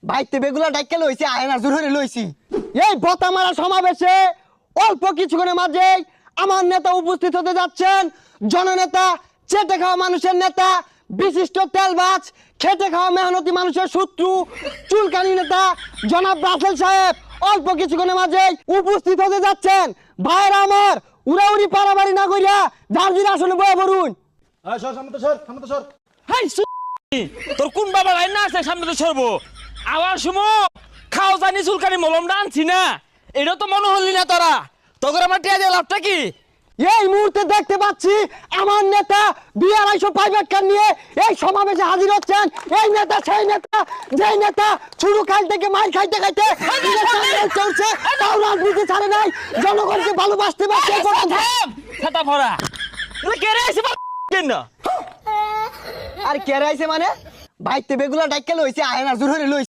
ভাইতে বেগুলা ডাইকে লইছি আয়না জোরে লইছি। এই বতা মারা সমাবেশে অল্প কিছুক্ষণের মাঝে আমার নেতা উপস্থিত হতে যাচ্ছেন। জননেতা, চেটে খাওয়া মানুষের নেতা, বিশিষ্ট তেলবাজ, খেটে খাওয়া মেহনতি মানুষের শত্রু, চুলকানি নেতা জনাব রাসেল সাহেব অল্প কিছুক্ষণের মাঝে উপস্থিত হতে যাচ্ছেন। ভাইরা আমার, উড়াউড়ি পারাবাড়ি না কইরা জার্জির আসনে বয়া বলুন। হাই তোর কোন বাবা লাইন না আছে সামনে তো সরবো আবার সুমো খাও জানি চুলকানি মলমটা আনছি না, এটা তো মনে হলি না তোরা তোর আমার টিয়া দিয়ে লাভটা কি? এই মুহূর্তে দেখতে পাচ্ছি আমার নেতা 2,200 প্রাইভেট কার নিয়ে এই সমাবেশে হাজির হচ্ছেন। এই নেতা সেই নেতা, যে নেতা শুরু কাল থেকে মার খাইতে খাইতে চলছে, তাও রাজনীতি ছাড়ে নাই, জনগণকে ভালোবাসতে পারছে। ছাতা ভরা কে রে এসে কেন? আর কে রাইছে মানে ভাইতে বেগুলা ডাইকে লইছে আয়না জোরে লইছে।